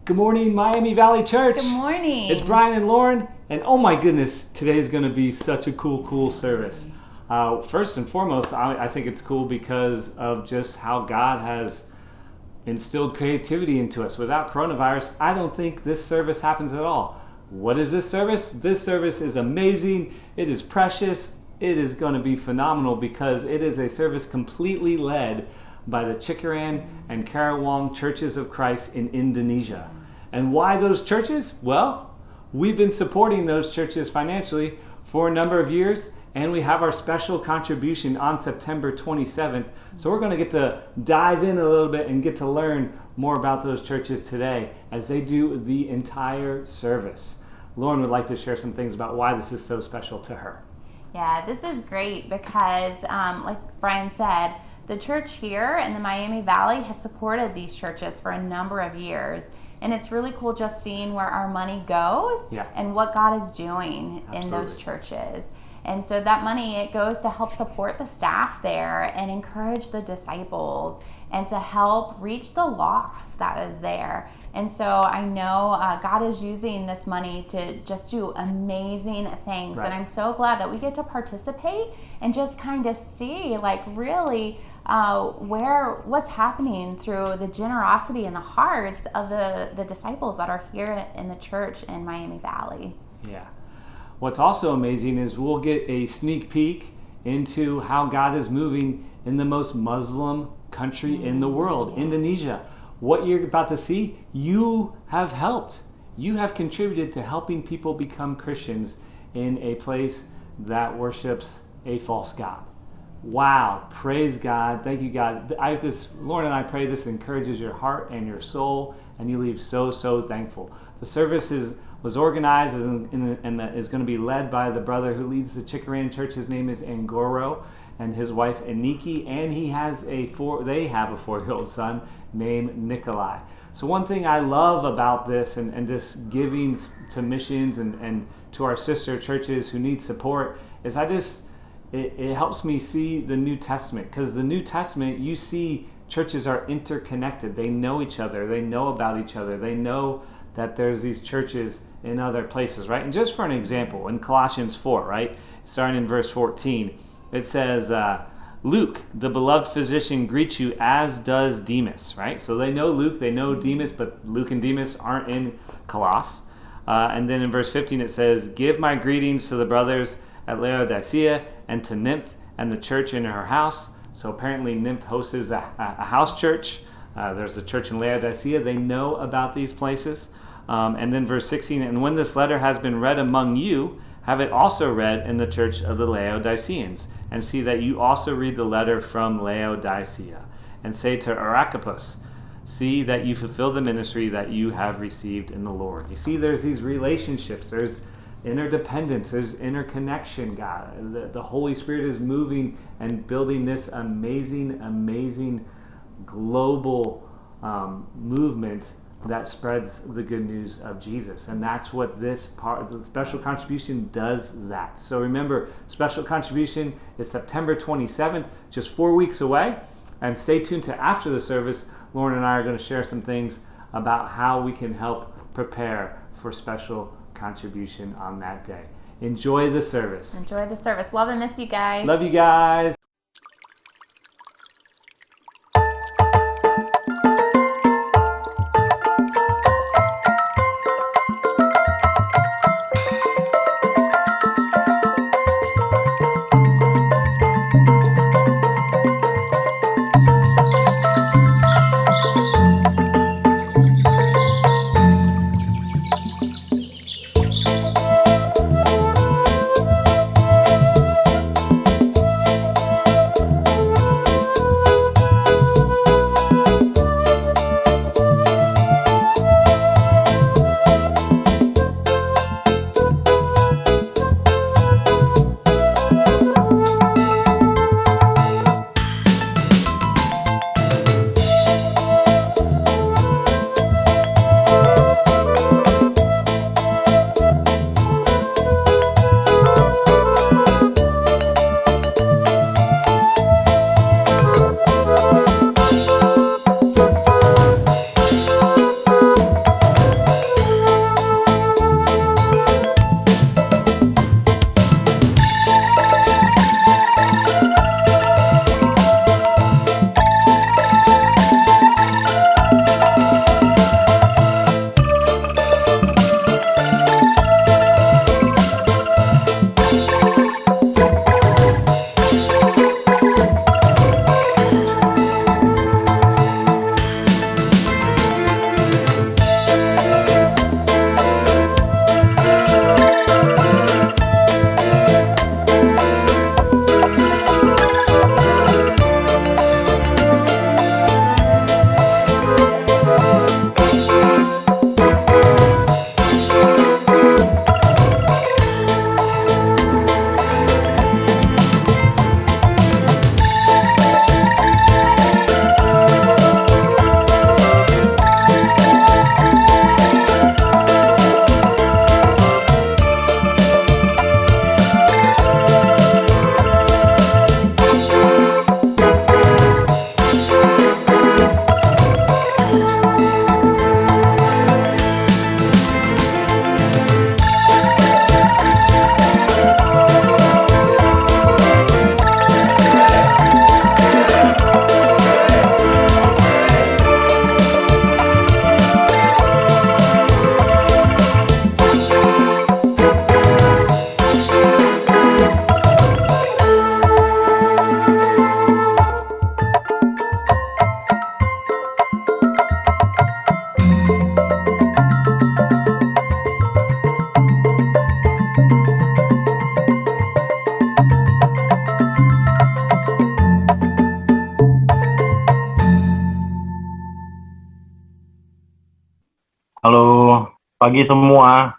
Good morning, Miami Valley Church. Good morning. It's Brian and Lauren, and oh my goodness, today's going to be such a cool service. First and foremost, I think it's cool because of just how God has instilled creativity into us. Without coronavirus, I don't think this service happens at all. What is this service? This service is amazing. It is precious. It is going to be phenomenal because it is a service completely led by the Cikarang and Karawang Churches of Christ in Indonesia. And why those churches? Well, we've been supporting those churches financially for a number of years, and we have our special contribution on September 27th. So we're going to get to dive in a little bit and get to learn more about those churches today as they do the entire service. Lauren would like to share some things about why this is so special to her. Yeah, this is great because, like Brian said, the church here in the Miami Valley has supported these churches for a number of years. And it's really cool just seeing where our money goes and what God is doing in those churches. And so that money, it goes to help support the staff there and encourage the disciples and to help reach the lost that is there. And so I know God is using this money to just do amazing things. Right. And I'm so glad that we get to participate and just kind of see, like, really what's happening through the generosity and the hearts of the disciples that are here in the church in Miami Valley. Yeah. What's also amazing is we'll get a sneak peek into how God is moving in the most Muslim country in the world, Indonesia. What you're about to see, you have helped. You have contributed to helping people become Christians in a place that worships a false god. Wow, praise God. Thank you, God. Lauren and I pray this encourages your heart and your soul, and you leave so thankful. The service was organized and is going to be led by the brother who leads the Cikarang Church. His name is Anggoro, and his wife Aniki, and they have a 4-year-old son named Nikolai. So one thing I love about this and just giving to missions and to our sister churches who need support is it helps me see the New Testament, because the New Testament, you see churches are interconnected. They know each other. They know about each other. They know that there's these churches in other places, right? And just for an example, in Colossians 4, right, starting in verse 14, it says, Luke, the beloved physician, greets you, as does Demas, right? So they know Luke, they know Demas, but Luke and Demas aren't in Colossus. And then in verse 15 it says, give my greetings to the brothers at Laodicea and to Nymph and the church in her house. So apparently Nymph hosts a house church. There's a church in Laodicea. They know about these places. And then verse 16, and when this letter has been read among you, have it also read in the church of the Laodiceans, and see that you also read the letter from Laodicea. And say to Archippus, see that you fulfill the ministry that you have received in the Lord. You see, there's these relationships. There's interdependence, there's interconnection, God. The Holy Spirit is moving and building this amazing global movement that spreads the good news of Jesus. And that's what this part, the special contribution, does that. So remember, special contribution is September 27th, just 4 weeks away. And stay tuned to after the service. Lauren and I are going to share some things about how we can help prepare for special contribution on that day. Enjoy the service. Enjoy the service. Love and miss you guys. Love you guys. pagi semua.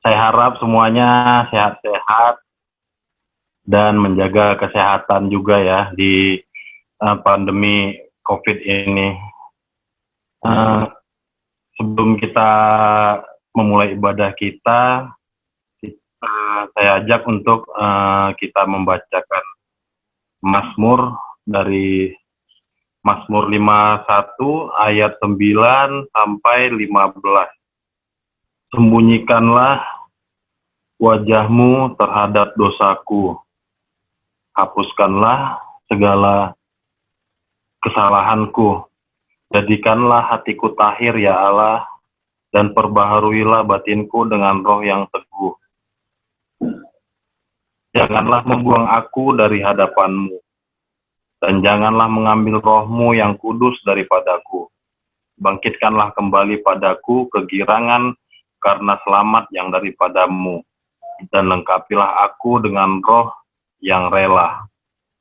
Saya harap semuanya sehat-sehat dan menjaga kesehatan juga ya di pandemi COVID ini. Sebelum kita memulai ibadah kita, saya ajak untuk kita membacakan Mazmur dari Mazmur 51 ayat 9 sampai 15. Sembunyikanlah wajahmu terhadap dosaku. Hapuskanlah segala kesalahanku. Jadikanlah hatiku tahir ya Allah, dan perbaharuilah batinku dengan roh yang teguh. Janganlah membuang aku dari hadapanmu, dan janganlah mengambil rohmu yang kudus daripadaku. Bangkitkanlah kembali padaku kegirangan karena selamat yang daripadamu, dan lengkapilah aku dengan roh yang rela.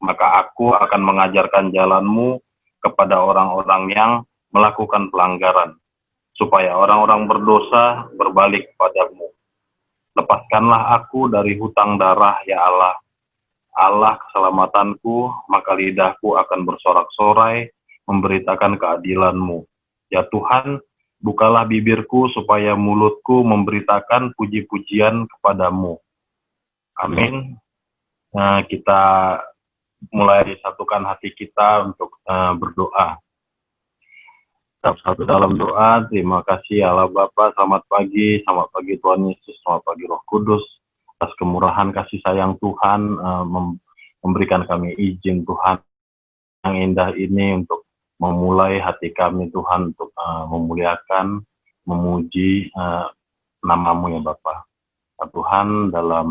Maka aku akan mengajarkan jalanmu kepada orang-orang yang melakukan pelanggaran, supaya orang-orang berdosa berbalik kepadamu. Lepaskanlah aku dari hutang darah, ya Allah. Allah keselamatanku, maka lidahku akan bersorak-sorai memberitakan keadilan-Mu. Ya Tuhan, bukalah bibirku supaya mulutku memberitakan puji-pujian kepadamu. Amin. Nah, kita mulai satukan hati kita untuk berdoa. Satu dalam doa. Terima kasih Allah Bapa, selamat pagi Tuhan Yesus, selamat pagi Roh Kudus, atas kemurahan kasih sayang Tuhan, memberikan kami izin Tuhan yang indah ini untuk memulai hati kami Tuhan, untuk memuliakan, memuji nama-Mu ya Bapa. Tuhan, dalam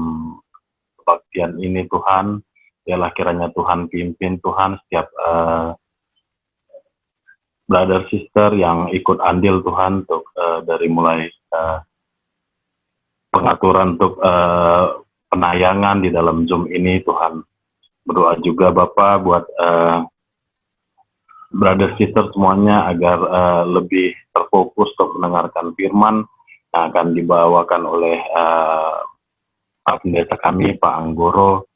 kebaktian ini Tuhan, biarlah kiranya Tuhan pimpin Tuhan setiap brother sister yang ikut andil Tuhan, untuk dari mulai pengaturan untuk penayangan di dalam Zoom ini Tuhan. Berdoa juga Bapak buat brother sister semuanya agar lebih terfokus untuk mendengarkan firman yang akan dibawakan oleh Pak Pendeta kami, Pak Anggoro,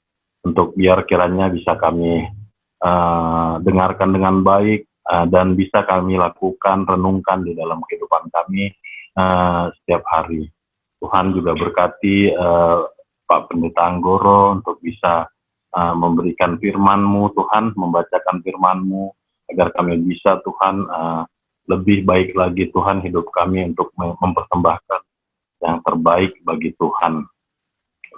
untuk biar kiranya bisa kami dengarkan dengan baik dan bisa kami lakukan, renungkan di dalam kehidupan kami setiap hari. Tuhan juga berkati Pak Pendeta Anggoro untuk bisa memberikan firman-Mu Tuhan, membacakan firman-Mu, agar kami bisa Tuhan lebih baik lagi Tuhan hidup kami untuk mempersembahkan yang terbaik bagi Tuhan.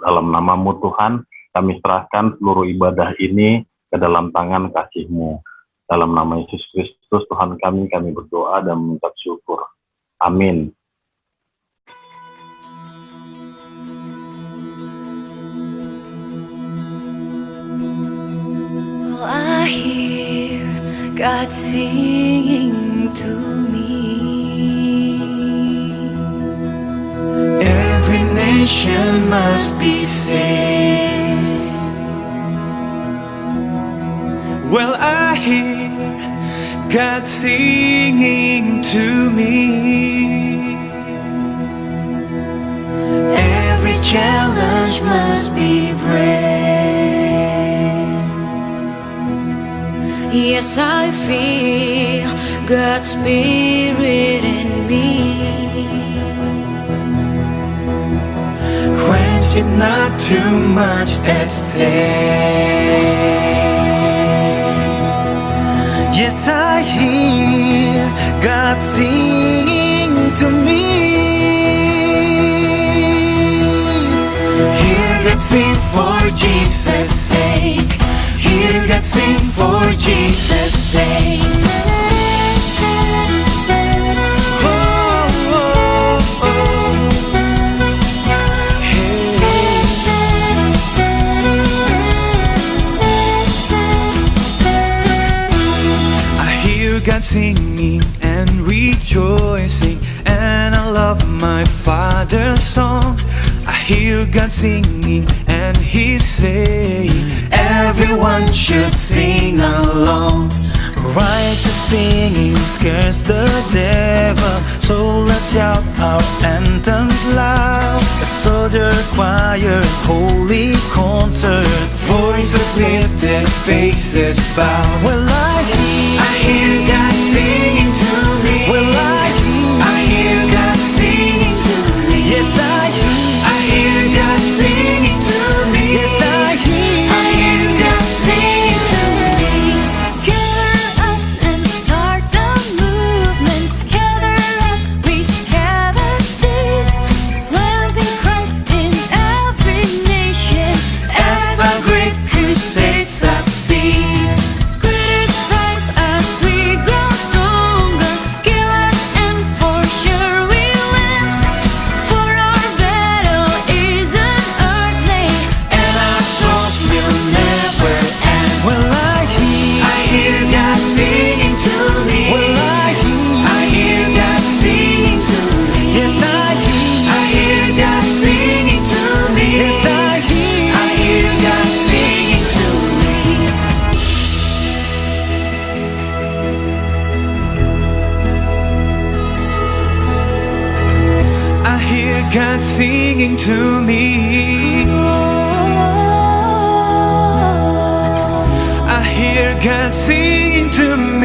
Dalam nama-Mu Tuhan, kami serahkan seluruh ibadah ini ke dalam tangan kasih-Mu. Dalam nama Yesus Kristus Tuhan kami berdoa dan mengucap syukur. Amin. Well, I hear God singing to me. Every nation must be saved. Well, I hear God singing to me. Every challenge must be brave. Yes, I feel God's Spirit in me. Quench it not too much at stake. Yes, I hear God singing to me. Hear God sing for Jesus' sake. Hear God sing for Jesus' sake. God singing and rejoicing, and I love my Father's song. I hear God singing and He's saying everyone should sing along. Righteous singing scares the devil, So let's shout our anthems loud. A soldier choir, holy concert. Voices lifted, faces bowed. Well, I hear God singing to me. Well, I hear God singing to me. Yes, I hear God singing to me. Yes, I hear God singing to me. Gather us and start the movement. Scatter us, we scatter seed. Planting Christ in every nation As our great crusade succeeds. Greatest rise as we grow stronger. Gilead and for sure we win. For our battle isn't earthly. And our souls will never end. Well, I hear God singing to me. Well, I hear God singing to me. Yes, I hear God singing to me. Yes, I hear God singing to me. I hear God singing to me. I hear God singing to me.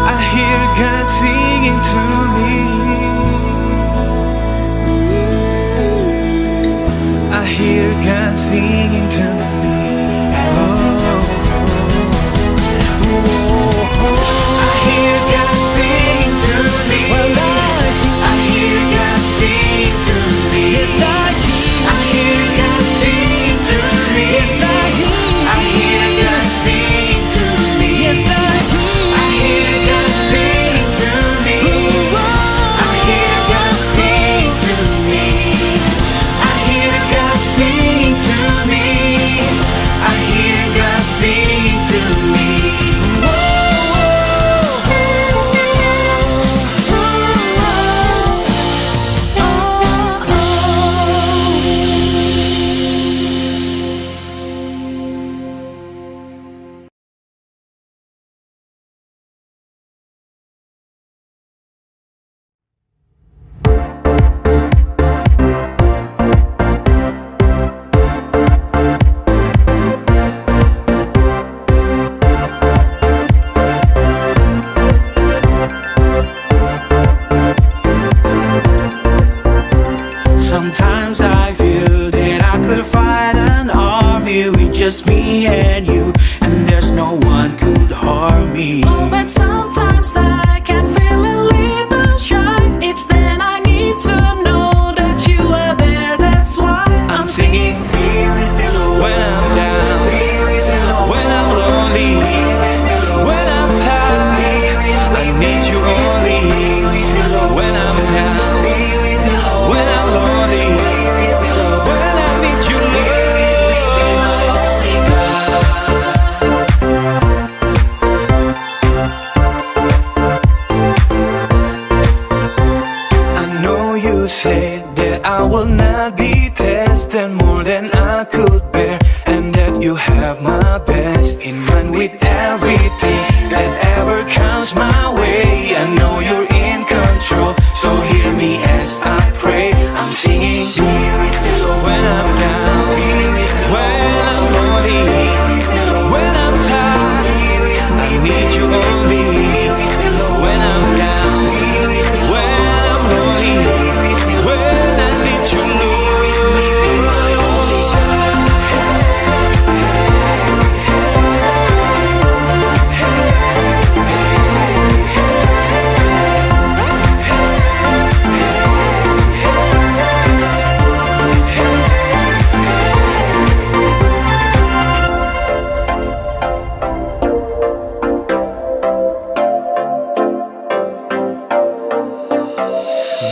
I hear God singing to me. I hear God singing to me. I hear God singing to me. I hear God singing to me. Yes, I hear God singing to me. Yes, I hear God singing to me. Yes, I hear God singing to me. I hear God singing to me. I hear God singing to me. I hear God singing to me. Sometimes I feel that I could fight an army with just me and you, and there's no one could harm me. Oh, but sometimes I can feel a little shy. It's then I need to know that you are there. That's why I'm singing when I'm down, when I'm lonely, when I'm tired. I need you only when I'm down, when I'm lonely, when I need you, I know you said that I will not be tested more than I could bear, and that you have my best in mind with everything that ever comes my way. I know you're in control, so hear me as I pray. I'm singing when I'm down, when I'm lonely, when I'm tired. I need you only when I'm down, when I'm lonely, when I need you, Lord.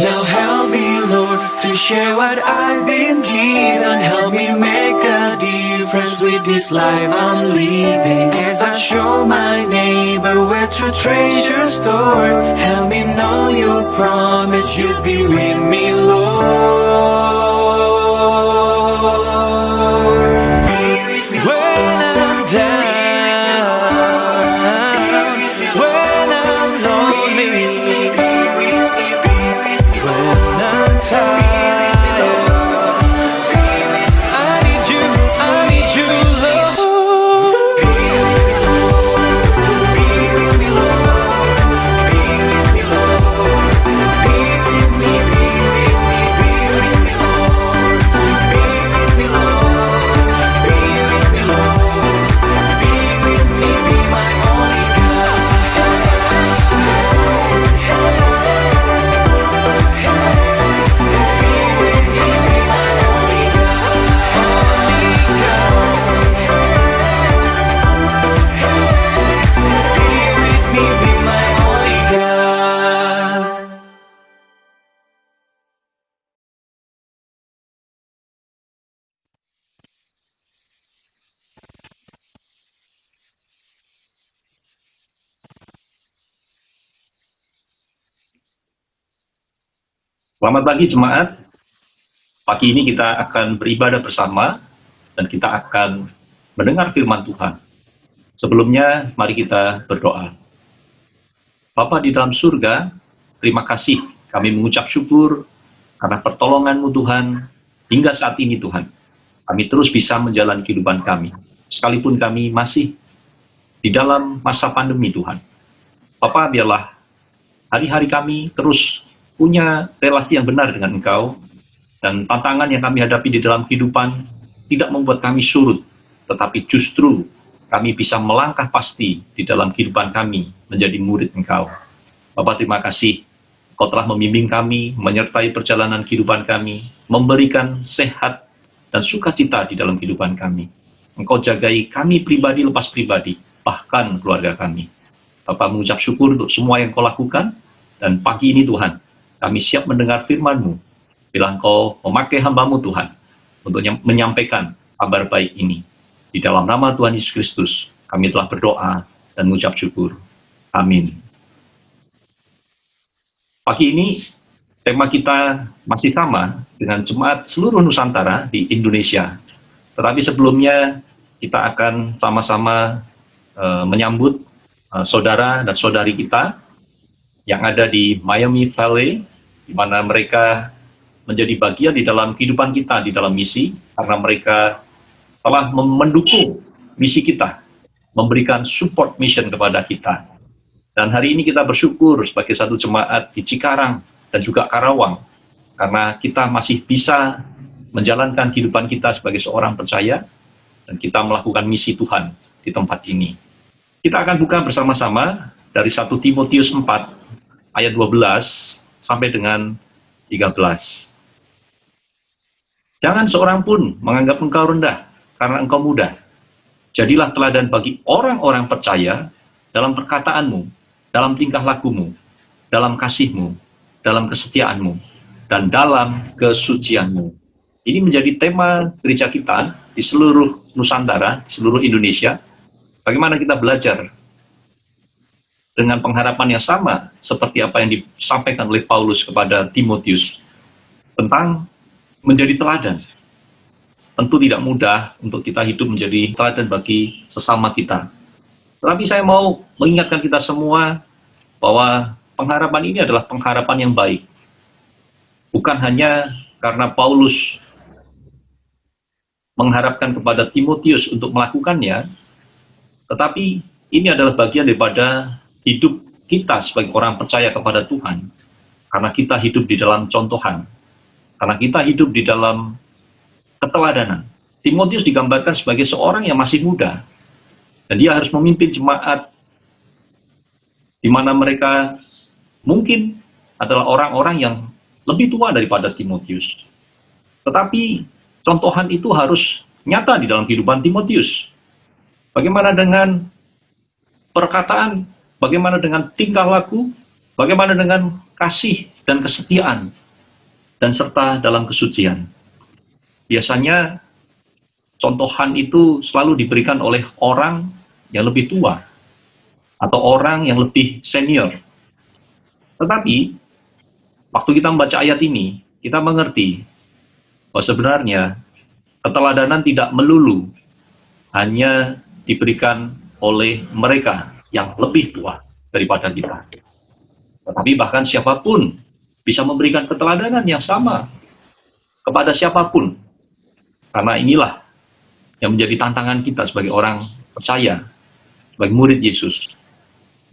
Now help me, Lord, to share what I've been given. Help me make a difference with this life I'm living. As I show my neighbor where true treasures stored, help me know you promise you'd be with me, Lord. When I'm down, Selamat pagi jemaat. Pagi ini kita akan beribadah bersama dan kita akan mendengar firman Tuhan. Sebelumnya, mari kita berdoa. Bapa di dalam surga, terima kasih kami mengucap syukur karena pertolongan-Mu Tuhan hingga saat ini Tuhan. Kami terus bisa menjalani kehidupan kami. Sekalipun kami masih di dalam masa pandemi Tuhan. Bapa, biarlah hari-hari kami terus punya relasi yang benar dengan Engkau, dan tantangan yang kami hadapi di dalam kehidupan tidak membuat kami surut, tetapi justru kami bisa melangkah pasti di dalam kehidupan kami menjadi murid Engkau. Bapak, terima kasih Engkau telah membimbing kami, menyertai perjalanan kehidupan kami, memberikan sehat dan sukacita di dalam kehidupan kami. Engkau jagai kami pribadi lepas pribadi, bahkan keluarga kami. Bapak mengucap syukur untuk semua yang Kau lakukan, dan pagi ini Tuhan, kami siap mendengar firman-Mu, bila Engkau memakai hamba-Mu Tuhan, untuk menyampaikan kabar baik ini. Di dalam nama Tuhan Yesus Kristus, kami telah berdoa dan mengucap syukur. Amin. Pagi ini, tema kita masih sama dengan jemaat seluruh Nusantara di Indonesia. Tetapi sebelumnya, kita akan sama-sama menyambut saudara dan saudari kita yang ada di Miami Valley, di mana mereka menjadi bagian di dalam kehidupan kita di dalam misi, karena mereka telah mendukung misi kita, memberikan support mission kepada kita. Dan hari ini kita bersyukur sebagai satu jemaat di Cikarang dan juga Karawang, karena kita masih bisa menjalankan kehidupan kita sebagai seorang percaya, dan kita melakukan misi Tuhan di tempat ini. Kita akan buka bersama-sama dari 1 Timotius 4, ayat 12, sampai dengan 13. Jangan seorang pun menganggap engkau rendah karena engkau muda. Jadilah teladan bagi orang-orang percaya dalam perkataanmu, dalam tingkah lakumu, dalam kasihmu, dalam kesetiaanmu, dan dalam kesucianmu. Ini menjadi tema gereja kita di seluruh Nusantara, di seluruh Indonesia. Bagaimana kita belajar dengan pengharapan yang sama seperti apa yang disampaikan oleh Paulus kepada Timotius tentang menjadi teladan. Tentu tidak mudah untuk kita hidup menjadi teladan bagi sesama kita. Tetapi saya mau mengingatkan kita semua bahwa pengharapan ini adalah pengharapan yang baik. Bukan hanya karena Paulus mengharapkan kepada Timotius untuk melakukannya, tetapi ini adalah bagian daripada hidup kita sebagai orang percaya kepada Tuhan. Karena kita hidup di dalam contohan. Karena kita hidup di dalam keteladanan. Timotius digambarkan sebagai seorang yang masih muda. Dan dia harus memimpin jemaat di mana mereka mungkin adalah orang-orang yang lebih tua daripada Timotius. Tetapi contohan itu harus nyata di dalam kehidupan Timotius. Bagaimana dengan perkataan, bagaimana dengan tingkah laku, bagaimana dengan kasih dan kesetiaan, dan serta dalam kesucian. Biasanya contohan itu selalu diberikan oleh orang yang lebih tua atau orang yang lebih senior. Tetapi waktu kita membaca ayat ini, kita mengerti bahwa sebenarnya keteladanan tidak melulu hanya diberikan oleh mereka yang lebih tua daripada kita. Tetapi bahkan siapapun bisa memberikan keteladanan yang sama kepada siapapun. Karena inilah yang menjadi tantangan kita sebagai orang percaya, sebagai murid Yesus.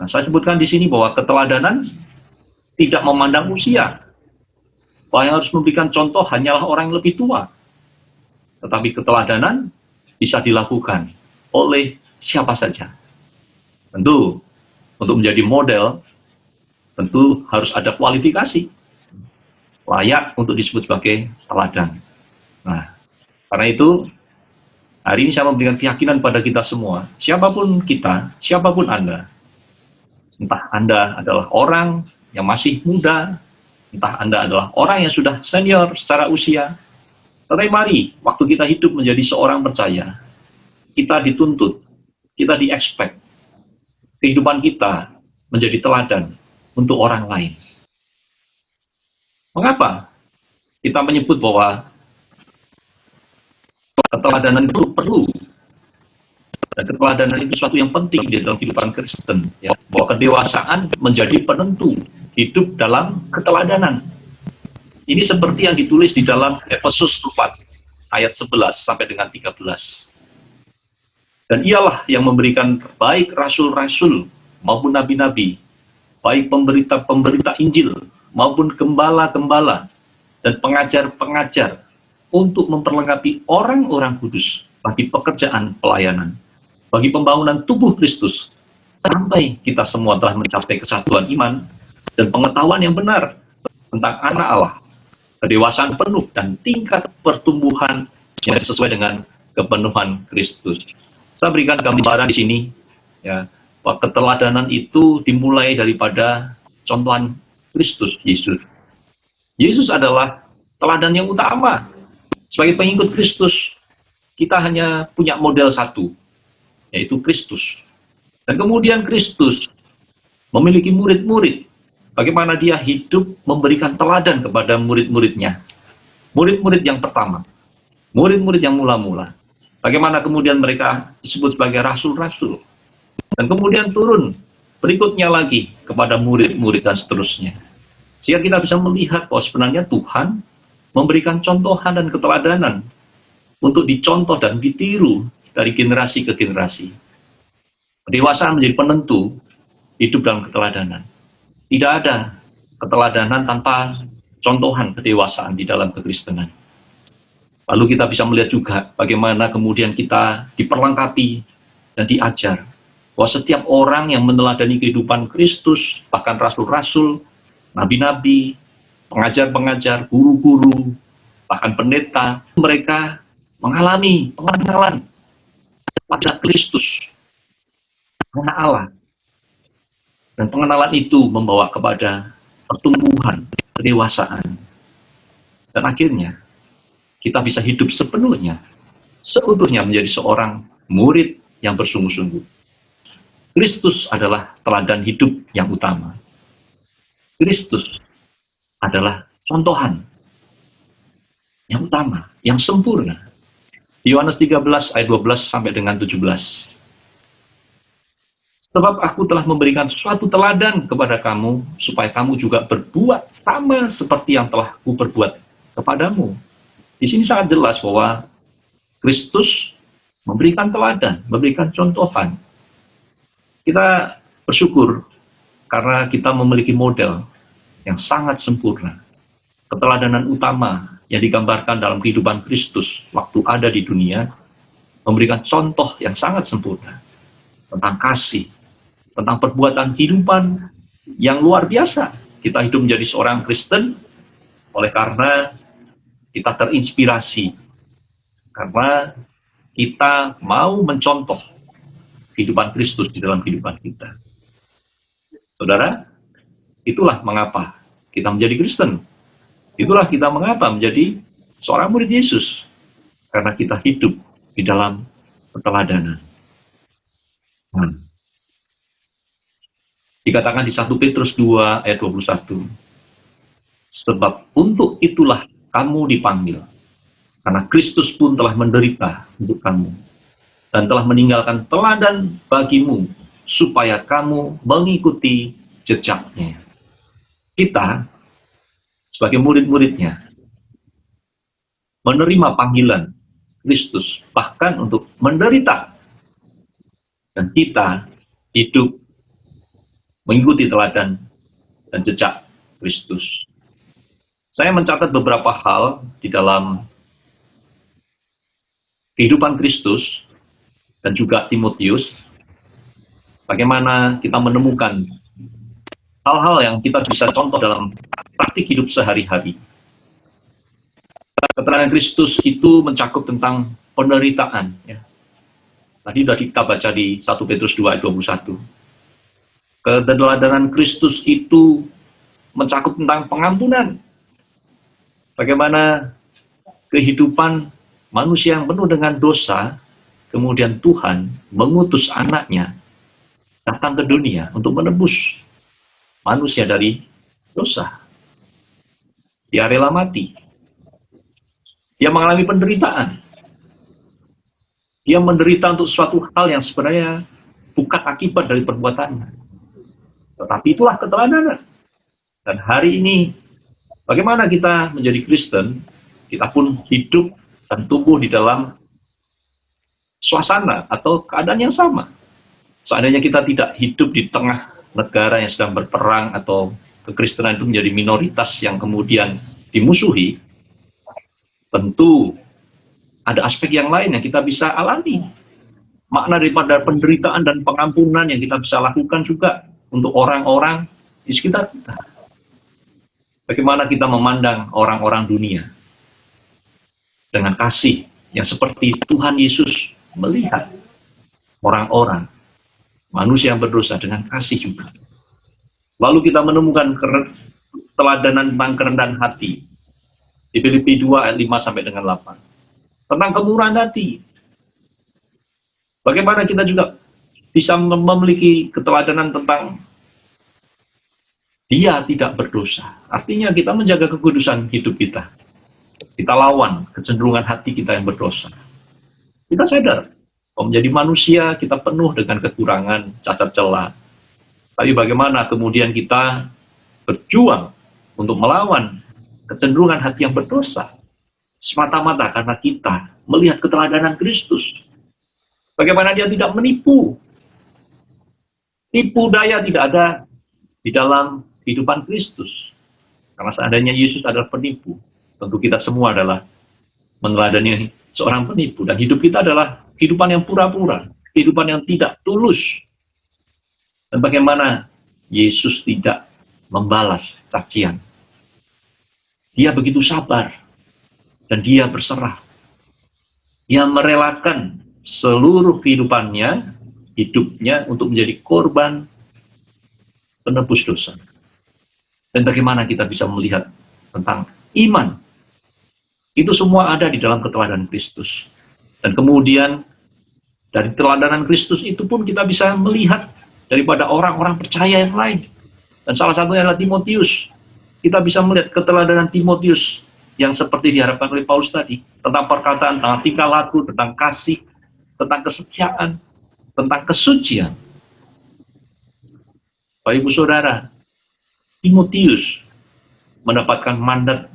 Nah, saya sebutkan di sini bahwa keteladanan tidak memandang usia. Bahwa yang harus memberikan contoh hanyalah orang yang lebih tua. Tetapi keteladanan bisa dilakukan oleh siapa saja. Tentu, untuk menjadi model, tentu harus ada kualifikasi. Layak untuk disebut sebagai teladan. Nah, karena itu, hari ini saya memberikan keyakinan pada kita semua, siapapun kita, siapapun Anda, entah Anda adalah orang yang masih muda, entah Anda adalah orang yang sudah senior secara usia, tetapi mari, waktu kita hidup menjadi seorang percaya, kita dituntut, kita di-expect, kehidupan kita menjadi teladan untuk orang lain. Mengapa kita menyebut bahwa keteladanan itu perlu? Dan keteladanan itu sesuatu yang penting di dalam kehidupan Kristen, ya, bahwa kedewasaan menjadi penentu hidup dalam keteladanan. Ini seperti yang ditulis di dalam Efesus 4 ayat 11 sampai dengan 13. Dan ialah yang memberikan baik rasul-rasul maupun nabi-nabi, baik pemberita-pemberita Injil maupun gembala-gembala dan pengajar-pengajar untuk memperlengkapi orang-orang kudus bagi pekerjaan pelayanan, bagi pembangunan tubuh Kristus, sampai kita semua telah mencapai kesatuan iman dan pengetahuan yang benar tentang anak Allah, kedewasaan penuh dan tingkat pertumbuhan yang sesuai dengan kepenuhan Kristus. Saya berikan gambaran di sini, ya, bahwa keteladanan itu dimulai daripada contohan Kristus Yesus. Yesus adalah teladan yang utama. Sebagai pengikut Kristus, kita hanya punya model satu, yaitu Kristus. Dan kemudian Kristus memiliki murid-murid. Bagaimana dia hidup memberikan teladan kepada murid-muridnya. Murid-murid yang pertama, murid-murid yang mula-mula. Bagaimana kemudian mereka disebut sebagai rasul-rasul. Dan kemudian turun berikutnya lagi kepada murid-murid dan seterusnya. Sehingga kita bisa melihat bahwa sebenarnya Tuhan memberikan contohan dan keteladanan untuk dicontoh dan ditiru dari generasi ke generasi. Kedewasaan menjadi penentu hidup dalam keteladanan. Tidak ada keteladanan tanpa contohan kedewasaan di dalam kekristenan. Lalu kita bisa melihat juga bagaimana kemudian kita diperlengkapi dan diajar bahwa setiap orang yang meneladani kehidupan Kristus, bahkan rasul-rasul, nabi-nabi, pengajar-pengajar, guru-guru, bahkan pendeta, mereka mengalami pengenalan pada Kristus, anak Allah. Dan pengenalan itu membawa kepada pertumbuhan, kedewasaan. Dan akhirnya, kita bisa hidup sepenuhnya, seutuhnya menjadi seorang murid yang bersungguh-sungguh. Kristus adalah teladan hidup yang utama. Kristus adalah contohan yang utama, yang sempurna. Yohanes 13 ayat 12 sampai dengan 17. Sebab aku telah memberikan suatu teladan kepada kamu, supaya kamu juga berbuat sama seperti yang telah ku perbuat kepadamu. Di sini sangat jelas bahwa Kristus memberikan teladan, memberikan contohan. Kita bersyukur karena kita memiliki model yang sangat sempurna. Keteladanan utama yang digambarkan dalam kehidupan Kristus waktu ada di dunia, memberikan contoh yang sangat sempurna tentang kasih, tentang perbuatan kehidupan yang luar biasa. Kita hidup menjadi seorang Kristen oleh karena kita terinspirasi, karena kita mau mencontoh kehidupan Kristus di dalam kehidupan kita. Saudara, itulah mengapa kita menjadi Kristen. Itulah kita mengapa menjadi seorang murid Yesus. Karena kita hidup di dalam keteladanan. Dikatakan di 1 Petrus 2 ayat 21. Sebab untuk itulah kamu dipanggil. Karena Kristus pun telah menderita untuk kamu. Dan telah meninggalkan teladan bagimu, supaya kamu mengikuti jejaknya. Kita, sebagai murid-muridnya, menerima panggilan Kristus, bahkan untuk menderita. Dan kita hidup mengikuti teladan dan jejak Kristus. Saya mencatat beberapa hal di dalam kehidupan Kristus dan juga Timotius, bagaimana kita menemukan hal-hal yang kita bisa contoh dalam praktik hidup sehari-hari. Keterangan Kristus itu mencakup tentang penderitaan. Ya. Tadi sudah kita baca di 1 Petrus 2 ayat 21. Keteladanan Kristus itu mencakup tentang pengampunan. Bagaimana kehidupan manusia yang penuh dengan dosa, kemudian Tuhan mengutus anaknya datang ke dunia untuk menebus manusia dari dosa. Dia rela mati. Dia mengalami penderitaan. Dia menderita untuk suatu hal yang sebenarnya bukan akibat dari perbuatannya. Tetapi itulah keteladanan. Dan hari ini, bagaimana kita menjadi Kristen, kita pun hidup dan tumbuh di dalam suasana atau keadaan yang sama. Seandainya kita tidak hidup di tengah negara yang sedang berperang atau kekristenan itu menjadi minoritas yang kemudian dimusuhi, tentu ada aspek yang lain yang kita bisa alami. Makna daripada penderitaan dan pengampunan yang kita bisa lakukan juga untuk orang-orang di sekitar kita. Bagaimana kita memandang orang-orang dunia dengan kasih yang seperti Tuhan Yesus melihat orang-orang, manusia yang berdosa dengan kasih juga. Lalu kita menemukan teladanan tentang kerendahan hati di Filipi 2 ayat 5 sampai dengan 8. Tentang kemurahan hati. Bagaimana kita juga bisa memiliki keteladanan tentang dia tidak berdosa. Artinya kita menjaga kekudusan hidup kita. Kita lawan kecenderungan hati kita yang berdosa. Kita sadar bahwa menjadi manusia kita penuh dengan kekurangan, cacat celah. Tapi bagaimana kemudian kita berjuang untuk melawan kecenderungan hati yang berdosa semata-mata karena kita melihat keteladanan Kristus. Bagaimana dia tidak menipu. Tipu daya tidak ada di dalam kehidupan Kristus. Karena seandainya Yesus adalah penipu, tentu kita semua adalah meneladani seorang penipu. Dan hidup kita adalah kehidupan yang pura-pura, kehidupan yang tidak tulus. Dan bagaimana Yesus tidak membalas cacian. Dia begitu sabar dan dia berserah. Dia merelakan seluruh kehidupannya, hidupnya untuk menjadi korban penebus dosa. Dan bagaimana kita bisa melihat tentang iman. Itu semua ada di dalam keteladanan Kristus. Dan kemudian dari teladanan Kristus itu pun kita bisa melihat daripada orang-orang percaya yang lain. Dan salah satunya adalah Timotius. Kita bisa melihat keteladanan Timotius yang seperti diharapkan oleh Paulus tadi. Tentang perkataan, tentang tingkah laku, tentang kasih, tentang kesetiaan, tentang kesucian. Bapak Ibu Saudara, Timotius mendapatkan mandat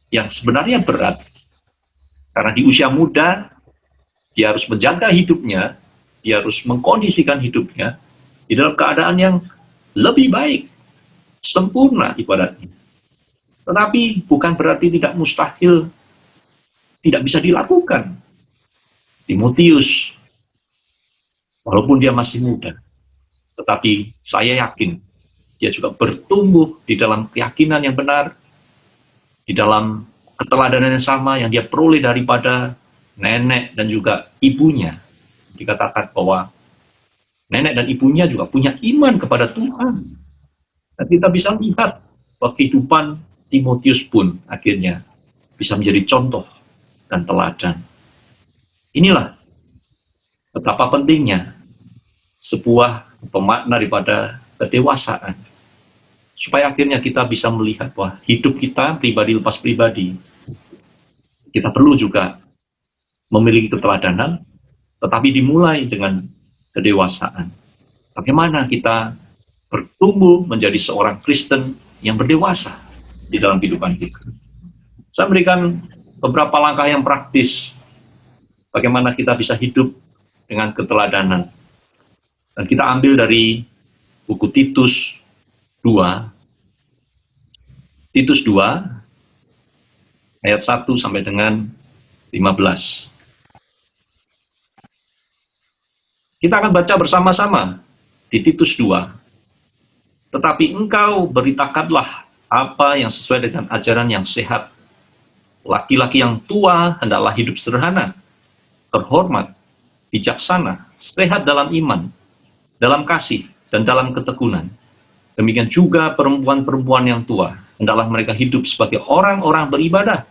yang sebenarnya berat. Karena di usia muda, dia harus menjaga hidupnya, dia harus mengkondisikan hidupnya di dalam keadaan yang lebih baik, sempurna ibadatnya. Tetapi bukan berarti tidak mustahil, tidak bisa dilakukan. Timotius, walaupun dia masih muda, tetapi saya yakin dia juga bertumbuh di dalam keyakinan yang benar, di dalam keteladanan yang sama yang dia peroleh daripada nenek dan juga ibunya. Dikatakan bahwa nenek dan ibunya juga punya iman kepada Tuhan. Dan kita bisa lihat bahwa kehidupan Timotius pun akhirnya bisa menjadi contoh dan teladan. Inilah betapa pentingnya sebuah pemakna daripada kedewasaan. Supaya akhirnya kita bisa melihat bahwa hidup kita pribadi lepas pribadi, kita perlu juga memiliki keteladanan, tetapi dimulai dengan kedewasaan. Bagaimana kita bertumbuh menjadi seorang Kristen yang berdewasa di dalam kehidupan kita. Saya berikan beberapa langkah yang praktis bagaimana kita bisa hidup dengan keteladanan. Dan kita ambil dari buku Titus 2. Titus 2 ayat 1 sampai dengan 15. Kita akan baca bersama-sama di Titus 2. Tetapi engkau beritakanlah apa yang sesuai dengan ajaran yang sehat. Laki-laki yang tua hendaklah hidup sederhana, terhormat, bijaksana, sehat dalam iman, dalam kasih, dan dalam ketekunan. Demikian juga perempuan-perempuan yang tua, hendaklah mereka hidup sebagai orang-orang beribadah.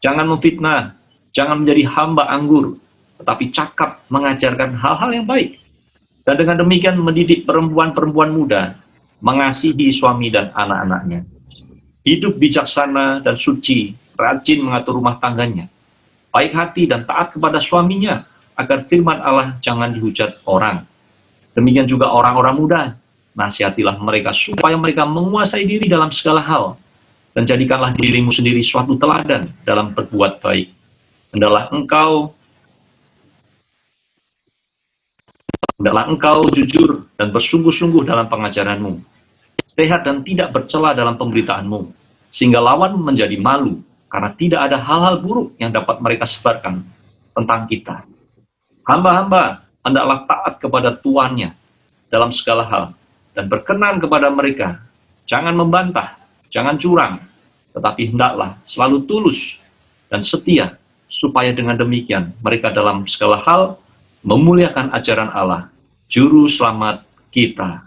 Jangan memfitnah, jangan menjadi hamba anggur, tetapi cakap mengajarkan hal-hal yang baik. Dan dengan demikian mendidik perempuan-perempuan muda, mengasihi suami dan anak-anaknya. hidup bijaksana dan suci, rajin mengatur rumah tangganya, baik hati dan taat kepada suaminya, agar firman Allah jangan dihujat orang. Demikian juga orang-orang muda, nasihatilah mereka supaya mereka menguasai diri dalam segala hal, dan jadikanlah dirimu sendiri suatu teladan dalam berbuat baik. Hendaklah engkau jujur dan bersungguh-sungguh dalam pengajaranmu, sehat dan tidak bercela dalam pemberitaanmu, sehingga lawan menjadi malu, karena tidak ada hal-hal buruk yang dapat mereka sebarkan tentang kita. Hamba-hamba hendaklah taat kepada tuannya dalam segala hal, dan berkenan kepada mereka. Jangan membantah, jangan curang, tetapi hendaklah selalu tulus dan setia, supaya dengan demikian mereka dalam segala hal memuliakan ajaran Allah, Juru Selamat kita.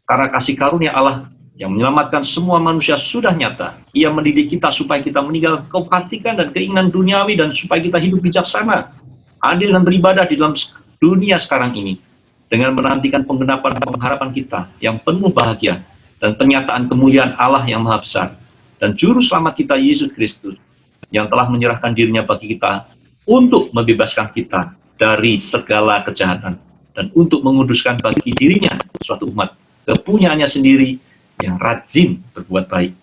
Karena kasih karunia Allah yang menyelamatkan semua manusia sudah nyata. Ia mendidik kita supaya kita meninggalkan kefasikan dan keinginan duniawi, dan supaya kita hidup bijaksana, adil dan beribadah di dalam dunia sekarang ini, dengan menantikan penggenapan pengharapan kita yang penuh bahagia dan penyataan kemuliaan Allah yang Maha Besar dan Juru Selamat kita Yesus Kristus, yang telah menyerahkan dirinya bagi kita untuk membebaskan kita dari segala kejahatan dan untuk menguduskan bagi dirinya suatu umat kepunyaannya sendiri yang rajin berbuat baik.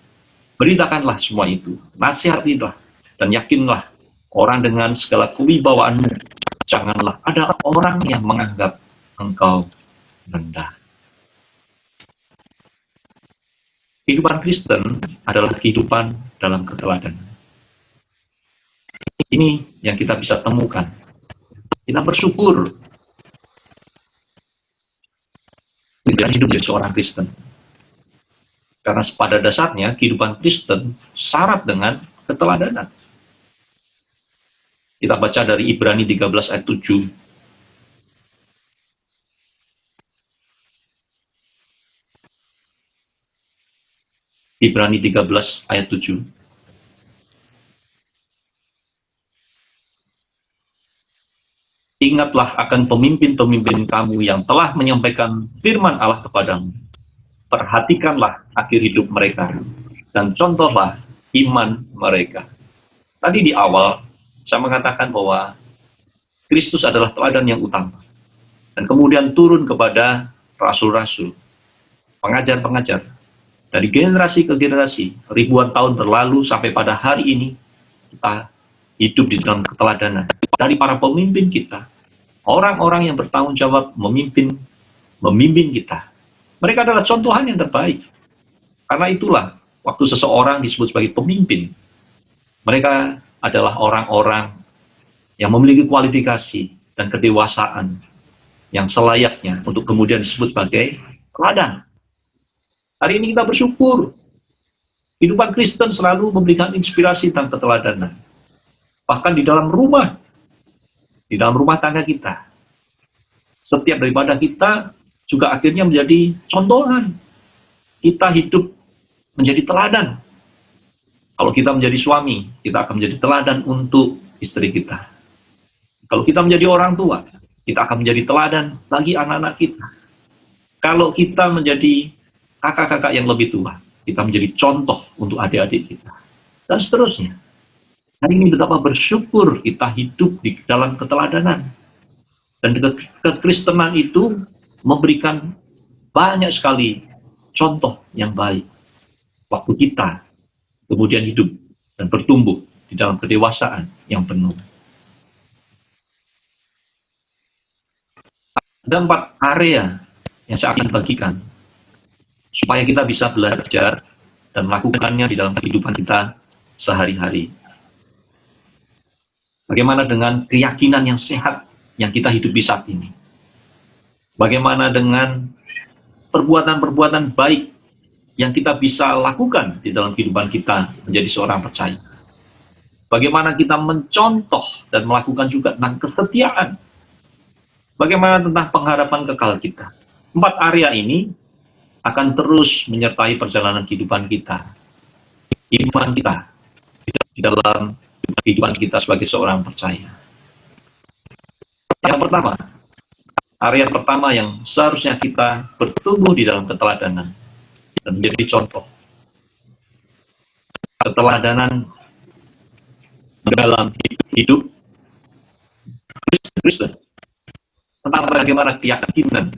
Beritakanlah semua itu, nasihatilah dan yakinlah orang dengan segala kewibawaanmu. Janganlah ada orang yang menganggap engkau rendah. Kehidupan Kristen adalah kehidupan dalam keteladanan. Ini yang kita bisa temukan. Kita bersyukur kita hidup menjadi seorang Kristen. Karena pada dasarnya kehidupan Kristen syarat dengan keteladanan. Kita baca dari Ibrani 13 ayat 7. Ibrani 13 ayat 7. Ingatlah akan pemimpin-pemimpin kamu yang telah menyampaikan firman Allah kepadamu. Perhatikanlah akhir hidup mereka, dan contohlah iman mereka. Tadi di awal, saya mengatakan bahwa Kristus adalah teladan yang utama. Dan kemudian turun kepada rasul-rasul, pengajar-pengajar. Dari generasi ke generasi, ribuan tahun berlalu sampai pada hari ini, kita hidup di dalam keteladanan. Dari para pemimpin kita, orang-orang yang bertanggung jawab memimpin kita. Mereka adalah contohan yang terbaik. Karena itulah, waktu seseorang disebut sebagai pemimpin, mereka adalah orang-orang yang memiliki kualifikasi dan kedewasaan yang selayaknya untuk kemudian disebut sebagai teladan. Hari ini kita bersyukur. Kehidupan Kristen selalu memberikan inspirasi tentang keteladanan. Bahkan di dalam rumah tangga kita. Setiap daripada kita juga akhirnya menjadi contohan. Kita hidup menjadi teladan. Kalau kita menjadi suami, kita akan menjadi teladan untuk istri kita. Kalau kita menjadi orang tua, kita akan menjadi teladan bagi anak-anak kita. Kalau kita menjadi kakak-kakak yang lebih tua, kita menjadi contoh untuk adik-adik kita. Dan seterusnya. Hari ini betapa bersyukur kita hidup di dalam keteladanan. Dan kekristenan itu memberikan banyak sekali contoh yang baik. Waktu kita kemudian hidup dan bertumbuh di dalam kedewasaan yang penuh. Ada 4 area yang saya akan bagikan supaya kita bisa belajar dan melakukannya di dalam kehidupan kita sehari-hari. Bagaimana dengan keyakinan yang sehat yang kita hidupi saat ini? Bagaimana dengan perbuatan-perbuatan baik yang kita bisa lakukan di dalam kehidupan kita menjadi seorang percaya? Bagaimana kita mencontoh dan melakukan juga tentang kesetiaan? Bagaimana tentang pengharapan kekal kita? 4 area ini akan terus menyertai perjalanan kehidupan kita. Iman kita di dalam kehidupan kita sebagai seorang percaya. Yang pertama, area pertama yang seharusnya kita bertumbuh di dalam keteladanan dan menjadi contoh keteladanan dalam hidup Kristen, tentang bagaimana keyakinan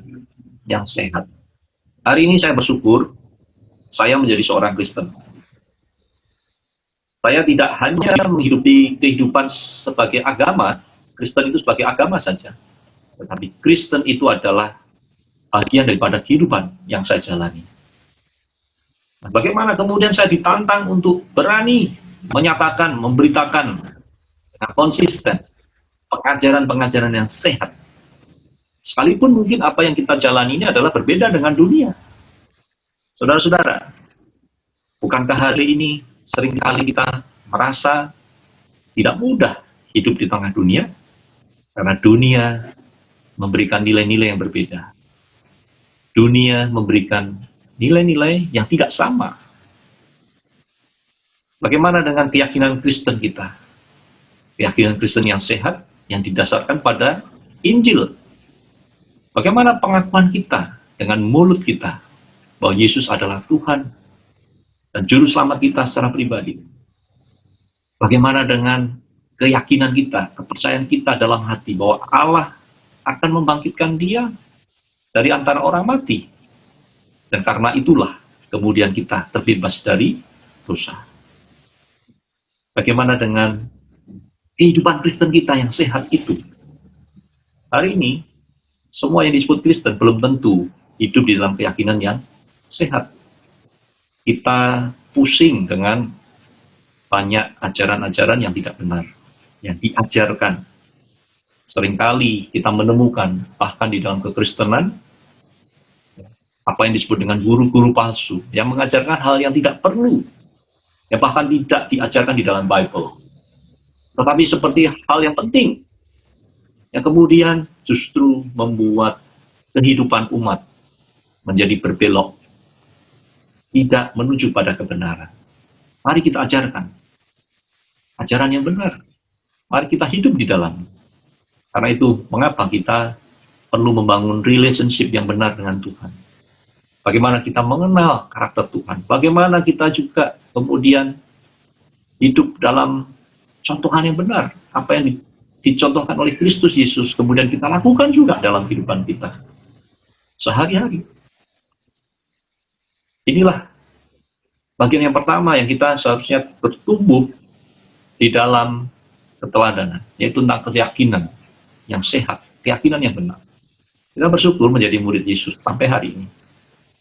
yang sehat. Hari ini saya bersyukur saya menjadi seorang Kristen. Saya tidak hanya menghidupi kehidupan sebagai agama, Kristen itu sebagai agama saja, tetapi Kristen itu adalah bagian daripada kehidupan yang saya jalani. Nah, bagaimana kemudian saya ditantang untuk berani menyatakan, memberitakan dengan konsisten pengajaran-pengajaran yang sehat. Sekalipun mungkin apa yang kita jalani ini adalah berbeda dengan dunia. Saudara-saudara, bukankah hari ini seringkali kita merasa tidak mudah hidup di tengah dunia? Karena dunia memberikan nilai-nilai yang berbeda. Dunia memberikan nilai-nilai yang tidak sama. Bagaimana dengan keyakinan Kristen kita? Keyakinan Kristen yang sehat, yang didasarkan pada Injil. Bagaimana pengakuan kita dengan mulut kita bahwa Yesus adalah Tuhan dan Juru Selamat kita secara pribadi? Bagaimana dengan keyakinan kita, kepercayaan kita dalam hati bahwa Allah akan membangkitkan Dia dari antara orang mati? Dan karena itulah kemudian kita terbebas dari dosa. Bagaimana dengan kehidupan Kristen kita yang sehat itu? Hari ini, semua yang disebut Kristen belum tentu hidup di dalam keyakinan yang sehat. Kita pusing dengan banyak ajaran-ajaran yang tidak benar, yang diajarkan. Seringkali kita menemukan, bahkan di dalam kekristenan, apa yang disebut dengan guru-guru palsu, yang mengajarkan hal yang tidak perlu, yang bahkan tidak diajarkan di dalam Bible. Tetapi seperti hal yang penting, yang kemudian justru membuat kehidupan umat menjadi berbelok, tidak menuju pada kebenaran. Mari kita ajarkan ajaran yang benar. Mari kita hidup di dalam. Karena itu, mengapa kita perlu membangun relationship yang benar dengan Tuhan? Bagaimana kita mengenal karakter Tuhan? Bagaimana kita juga kemudian hidup dalam contohan yang benar, apa yang dicontohkan oleh Kristus Yesus, kemudian kita lakukan juga dalam kehidupan kita sehari-hari. Inilah bagian yang pertama yang kita seharusnya bertumbuh di dalam keteladanan, yaitu tentang keyakinan yang sehat, keyakinan yang benar. Kita bersyukur menjadi murid Yesus sampai hari ini.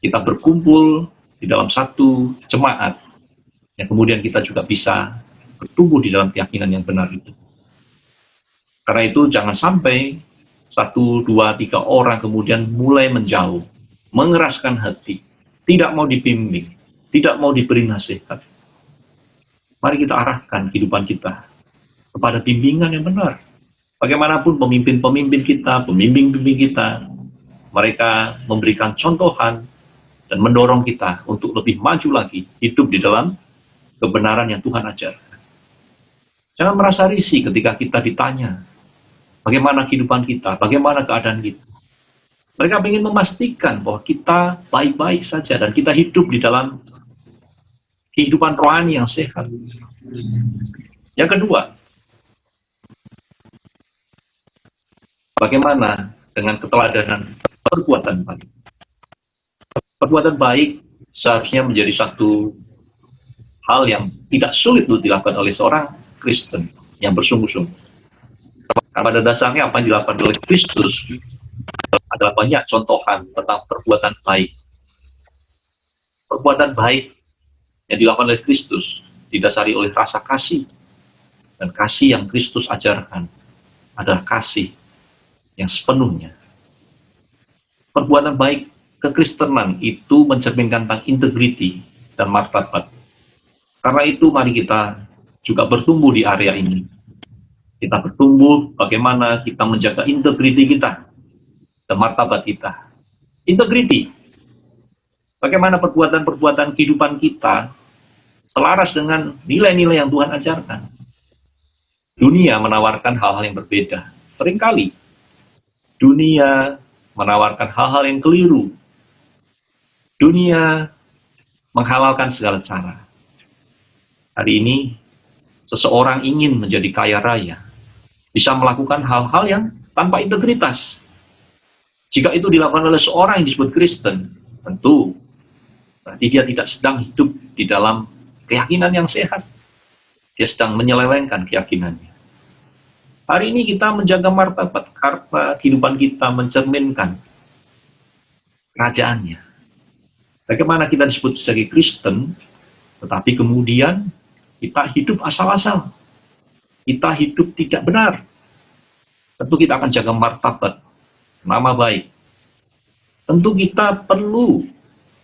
Kita berkumpul di dalam satu jemaat, yang kemudian kita juga bisa bertumbuh di dalam keyakinan yang benar itu. Karena itu jangan sampai 1, 2, 3 orang kemudian mulai menjauh, mengeraskan hati, tidak mau dibimbing, tidak mau diberi nasihat. Mari kita arahkan kehidupan kita kepada bimbingan yang benar. Bagaimanapun pemimpin-pemimpin kita, pembimbing-pembimbing kita, mereka memberikan contohan dan mendorong kita untuk lebih maju lagi, hidup di dalam kebenaran yang Tuhan ajarkan. Jangan merasa risih ketika kita ditanya, bagaimana kehidupan kita, bagaimana keadaan kita. Mereka ingin memastikan bahwa kita baik-baik saja dan kita hidup di dalam kehidupan rohani yang sehat. Yang kedua, bagaimana dengan keteladanan perbuatan baik. Perbuatan baik seharusnya menjadi satu hal yang tidak sulit untuk dilakukan oleh seorang Kristen yang bersungguh-sungguh. Karena pada dasarnya apa yang dilakukan oleh Kristus adalah banyak contohan tentang perbuatan baik. Perbuatan baik yang dilakukan oleh Kristus didasari oleh rasa kasih. Dan kasih yang Kristus ajarkan adalah kasih yang sepenuhnya. Perbuatan baik kekristenan itu mencerminkan tentang integriti dan martabat. Karena itu mari kita juga bertumbuh di area ini. Kita bertumbuh bagaimana kita menjaga integriti kita dan martabat kita. Integriti. Bagaimana perbuatan-perbuatan kehidupan kita selaras dengan nilai-nilai yang Tuhan ajarkan. Dunia menawarkan hal-hal yang berbeda. Seringkali dunia menawarkan hal-hal yang keliru. Dunia menghalalkan segala cara. Hari ini, seseorang ingin menjadi kaya raya, bisa melakukan hal-hal yang tanpa integritas. Jika itu dilakukan oleh seorang yang disebut Kristen, tentu berarti dia tidak sedang hidup di dalam keyakinan yang sehat. Dia sedang menyelewengkan keyakinannya. Hari ini kita menjaga martabat karena kehidupan kita mencerminkan kerajaannya. Bagaimana kita disebut sebagai Kristen, tetapi kemudian kita hidup asal-asal. Kita hidup tidak benar. Tentu kita akan jaga martabat, nama baik. Tentu kita perlu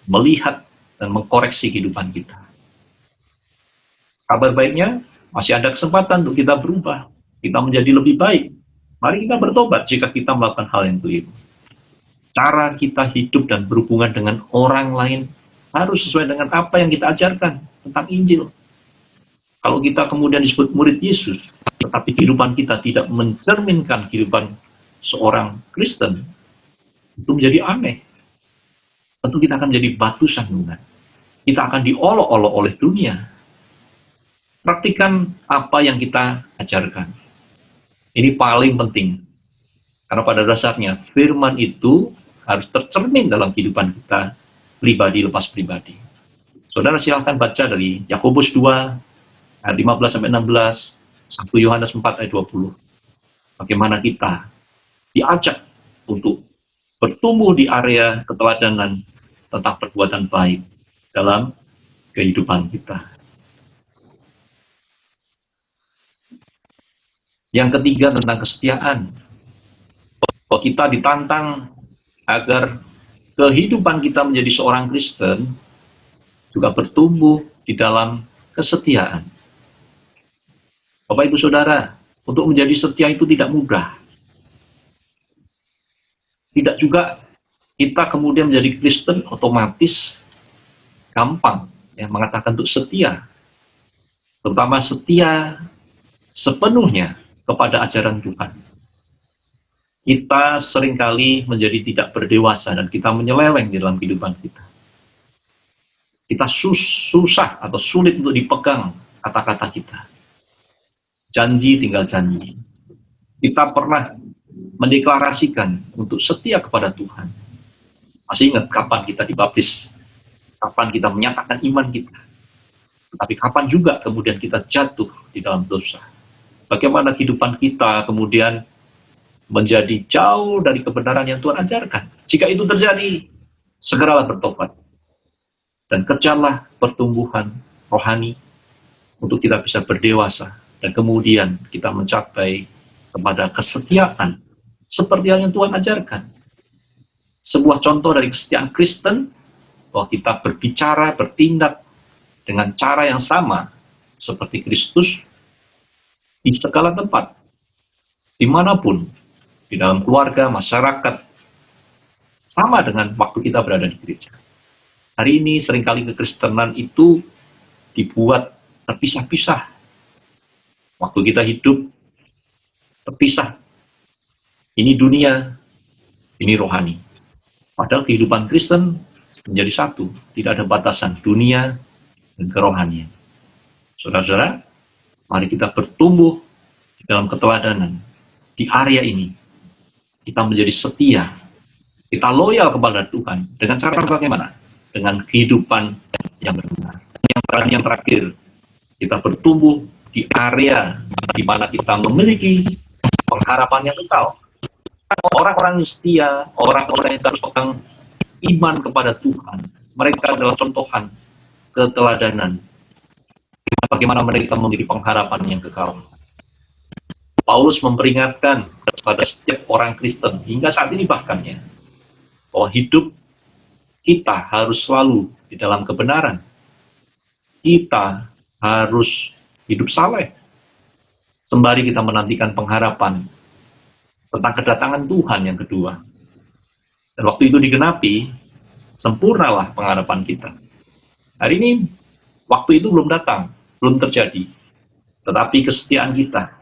melihat dan mengkoreksi kehidupan kita. Kabar baiknya, masih ada kesempatan untuk kita berubah. Kita menjadi lebih baik. Mari kita bertobat jika kita melakukan hal yang keliru. Cara kita hidup dan berhubungan dengan orang lain harus sesuai dengan apa yang kita ajarkan tentang Injil. Kalau kita kemudian disebut murid Yesus, tetapi kehidupan kita tidak mencerminkan kehidupan seorang Kristen, itu menjadi aneh. Tentu kita akan menjadi batu sandungan. Kita akan diolok-olok oleh dunia. Praktikan apa yang kita ajarkan. Ini paling penting. Karena pada dasarnya firman itu harus tercermin dalam kehidupan kita pribadi lepas pribadi. Saudara silakan baca dari Yakobus 2 ayat 15 sampai 16, 1 Yohanes 4 ayat 20. Bagaimana kita diajak untuk bertumbuh di area keteladanan tentang perbuatan baik dalam kehidupan kita. Yang ketiga tentang kesetiaan. Kalau kita ditantang agar kehidupan kita menjadi seorang Kristen juga bertumbuh di dalam kesetiaan. Bapak Ibu Saudara, untuk menjadi setia itu tidak mudah. Tidak juga kita kemudian menjadi Kristen otomatis gampang mengatakan untuk setia. Terutama setia sepenuhnya kepada ajaran Tuhan. Kita seringkali menjadi tidak berdewasa dan kita menyeleweng di dalam kehidupan kita. Kita susah atau sulit untuk dipegang kata-kata kita. Janji tinggal janji. Kita pernah mendeklarasikan untuk setia kepada Tuhan. Masih ingat kapan kita dibaptis? Kapan kita menyatakan iman kita? Tetapi kapan juga kemudian kita jatuh di dalam dosa? Bagaimana kehidupan kita kemudian menjadi jauh dari kebenaran yang Tuhan ajarkan? Jika itu terjadi, segeralah bertobat. Dan kejarlah pertumbuhan rohani untuk kita bisa berdewasa. Dan kemudian kita mencapai kepada kesetiaan seperti yang Tuhan ajarkan. Sebuah contoh dari kesetiaan Kristen, bahwa kita berbicara, bertindak dengan cara yang sama seperti Kristus di segala tempat, dimanapun, di dalam keluarga, masyarakat, sama dengan waktu kita berada di gereja. Hari ini seringkali kekristenan itu dibuat terpisah-pisah. Waktu kita hidup terpisah. Ini dunia, ini rohani. Padahal kehidupan Kristen menjadi satu, tidak ada batasan dunia dan kerohanian. Saudara-saudara, mari kita bertumbuh di dalam keteladanan di area ini. Kita menjadi setia, kita loyal kepada Tuhan dengan cara bagaimana? Dengan kehidupan yang benar. Yang terakhir, kita bertumbuh di area di mana kita memiliki pengharapan yang kekal. Orang-orang yang setia, orang-orang yang terus pegang iman kepada Tuhan, mereka adalah contohan keteladanan. Bagaimana mereka memiliki pengharapan yang kekal. Paulus memperingatkan kepada setiap orang Kristen, hingga saat ini bahkan ya, bahwa hidup kita harus selalu di dalam kebenaran. Kita harus hidup saleh. Sembari kita menantikan pengharapan tentang kedatangan Tuhan yang kedua. Dan waktu itu digenapi, sempurnalah pengharapan kita. Hari ini, waktu itu belum datang, belum terjadi. Tetapi kesetiaan kita,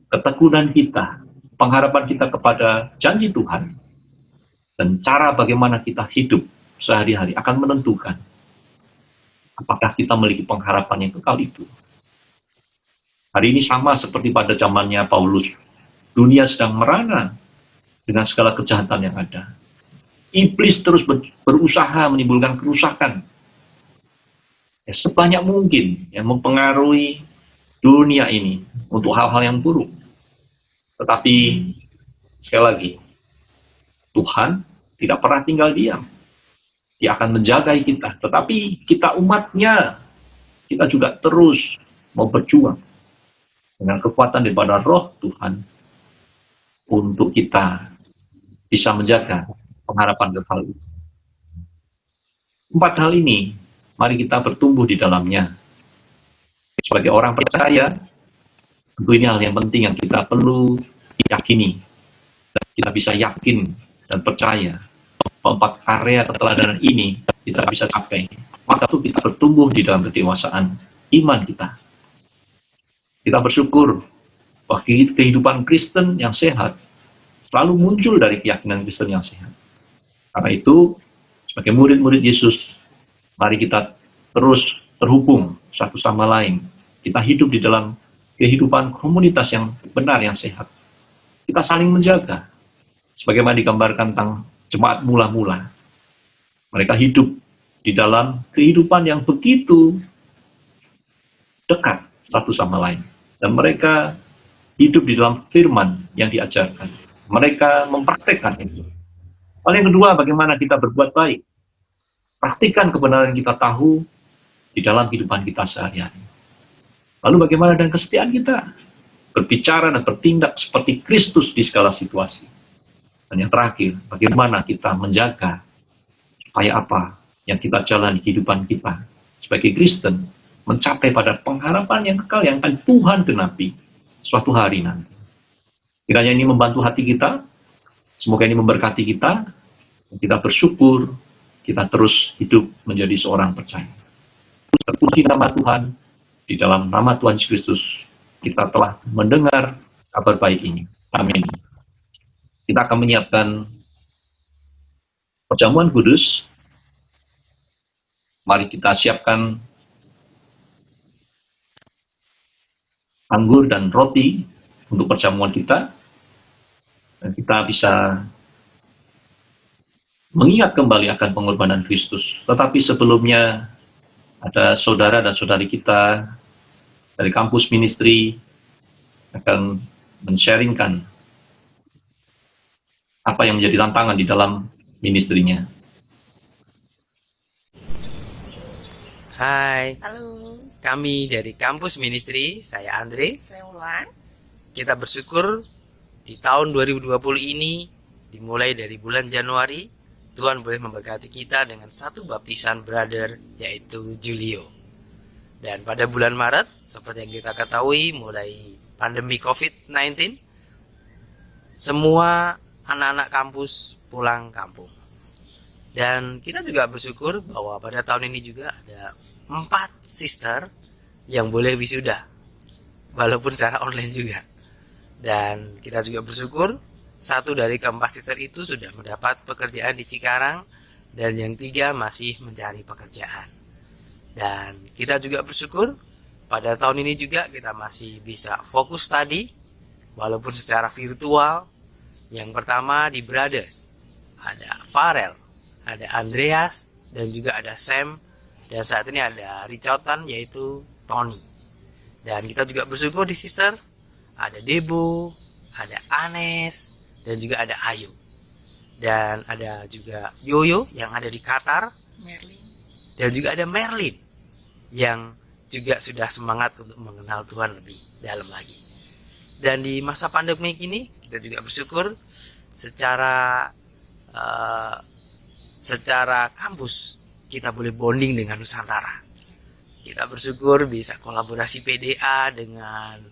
ketekunan kita, pengharapan kita kepada janji Tuhan, dan cara bagaimana kita hidup sehari-hari akan menentukan Apakah kita memiliki pengharapan yang kekal itu? Hari ini sama seperti pada zamannya Paulus. Dunia sedang merana dengan segala kejahatan yang ada. Iblis terus berusaha menimbulkan kerusakan sebanyak mungkin yang mempengaruhi dunia ini untuk hal-hal yang buruk. Tetapi sekali lagi, Tuhan tidak pernah tinggal diam. Dia akan menjaga kita. Tetapi kita umatnya, kita juga terus mau berjuang dengan kekuatan daripada roh Tuhan untuk kita bisa menjaga pengharapan kekal itu. 4 hal ini, mari kita bertumbuh di dalamnya. Sebagai orang percaya, tentu ini hal yang penting yang kita perlu yakini. Dan kita bisa yakin dan percaya bahwa 4 area keteladanan ini kita bisa capai. Maka itu kita bertumbuh di dalam kedewasaan iman kita. Kita bersyukur bahwa kehidupan Kristen yang sehat selalu muncul dari keyakinan Kristen yang sehat. Karena itu, sebagai murid-murid Yesus, mari kita terus terhubung satu sama lain. Kita hidup di dalam kehidupan komunitas yang benar, yang sehat. Kita saling menjaga. Sebagaimana digambarkan tentang jemaat mula-mula. Mereka hidup di dalam kehidupan yang begitu dekat satu sama lain. Dan mereka hidup di dalam firman yang diajarkan. Mereka mempraktekkan itu. Lalu yang kedua, bagaimana kita berbuat baik. Praktikan kebenaran yang kita tahu di dalam kehidupan kita sehari-hari. Lalu bagaimana dengan kesetiaan kita? Berbicara dan bertindak seperti Kristus di segala situasi. Dan yang terakhir, bagaimana kita menjaga supaya apa yang kita jalani kehidupan kita sebagai Kristen mencapai pada pengharapan yang kekal yang akan Tuhan genapi suatu hari nanti. Kiranya ini membantu hati kita, semoga ini memberkati kita, dan kita bersyukur, kita terus hidup menjadi seorang percaya. Terpuji nama Tuhan, di dalam nama Tuhan Yesus Kristus, kita telah mendengar kabar baik ini. Amin. Kita akan menyiapkan perjamuan kudus. Mari kita siapkan anggur dan roti untuk perjamuan kita. Dan kita bisa mengingat kembali akan pengorbanan Kristus. Tetapi sebelumnya ada saudara dan saudari kita dari kampus ministry akan men-sharingkan apa yang menjadi tantangan di dalam ministrinya. Hai, Halo, kami dari kampus ministry, saya Andre. saya Ulan. Kita bersyukur di tahun 2020 ini, dimulai dari bulan Januari, Tuhan boleh memberkati kita dengan satu baptisan brother, yaitu Julio. Dan pada bulan Maret, seperti yang kita ketahui, mulai pandemi COVID-19, semua anak-anak kampus pulang kampung. Dan kita juga bersyukur bahwa pada tahun ini juga ada 4 sister yang boleh wisuda, walaupun secara online juga. Dan kita juga bersyukur 1 dari ke-4 sister itu sudah mendapat pekerjaan di Cikarang, dan yang 3 masih mencari pekerjaan. Dan kita juga bersyukur pada tahun ini juga kita masih bisa fokus study, walaupun secara virtual. Yang pertama di Brothers, ada Farel, ada Andreas, dan juga ada Sam, dan saat ini ada Richardan, yaitu Tony. Dan kita juga bersyukur di sister, ada Debo, ada Anes, dan juga ada Ayu. Dan ada juga Yoyo yang ada di Qatar, Merlin. dan juga ada Merlin yang juga sudah semangat untuk mengenal Tuhan lebih dalam lagi. Dan di masa pandemi ini kita juga bersyukur secara kampus kita boleh bonding dengan Nusantara. Kita bersyukur bisa kolaborasi PDA dengan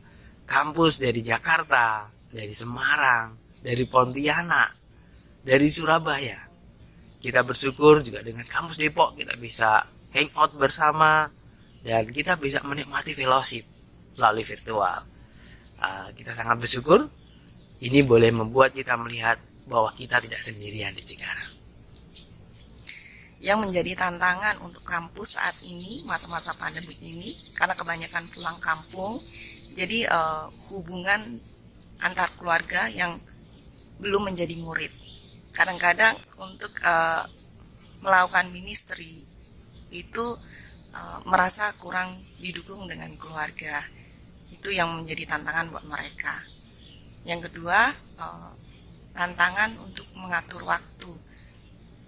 kampus dari Jakarta, dari Semarang, dari Pontianak, dari Surabaya. Kita bersyukur juga dengan kampus Depok kita bisa hangout bersama, dan kita bisa menikmati fellowship melalui virtual. Kita sangat bersyukur ini boleh membuat kita melihat bahwa kita tidak sendirian di Cikarang. yang menjadi tantangan untuk kampus saat ini, masa-masa pandemi ini, karena kebanyakan pulang kampung. Jadi hubungan antar keluarga yang belum menjadi murid. Kadang-kadang untuk melakukan ministry itu merasa kurang didukung dengan keluarga. Itu yang menjadi tantangan buat mereka. Yang kedua, tantangan untuk mengatur waktu.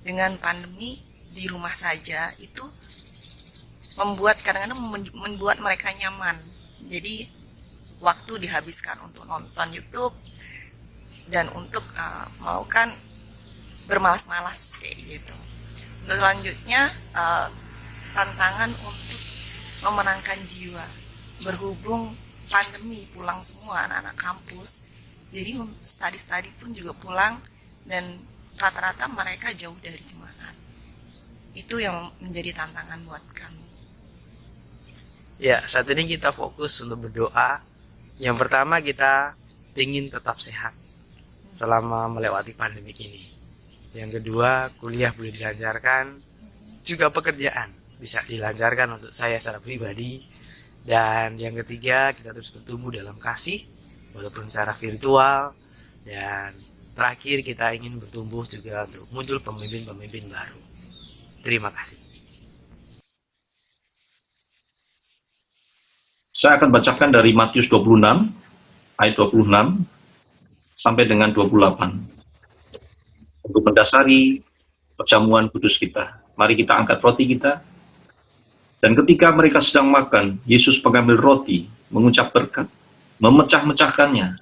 Dengan pandemi di rumah saja itu membuat kadang-kadang membuat mereka nyaman. Jadi waktu dihabiskan untuk nonton YouTube dan untuk melakukan bermalas-malas kayak gitu. Untuk selanjutnya tantangan untuk memenangkan jiwa. Berhubung pandemi pulang semua anak-anak kampus, jadi study pun juga pulang dan rata-rata mereka jauh dari jemaat. Itu yang menjadi tantangan buat kami. Ya, saat ini kita fokus untuk berdoa. Yang pertama, kita ingin tetap sehat selama melewati pandemi ini. Yang kedua, kuliah boleh dilancarkan, juga pekerjaan bisa dilancarkan untuk saya secara pribadi. Dan yang ketiga, kita terus bertumbuh dalam kasih walaupun secara virtual. Dan terakhir, kita ingin bertumbuh juga untuk muncul pemimpin-pemimpin baru. Terima kasih. Saya akan bacakan dari Matius 26, ayat 26, sampai dengan 28. Untuk mendasari perjamuan kudus kita, mari kita angkat roti kita. Dan ketika mereka sedang makan, Yesus mengambil roti, mengucap berkat, memecah-mecahkannya,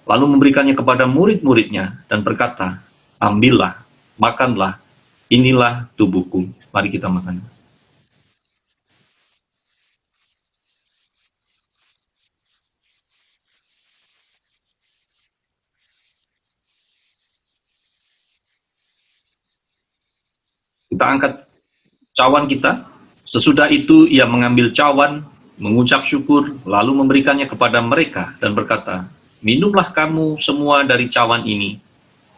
lalu memberikannya kepada murid-muridnya, dan berkata, ambillah, makanlah, inilah tubuhku. Mari kita makan. Kita angkat cawan kita. Sesudah itu ia mengambil cawan, mengucap syukur, lalu memberikannya kepada mereka dan berkata, minumlah kamu semua dari cawan ini,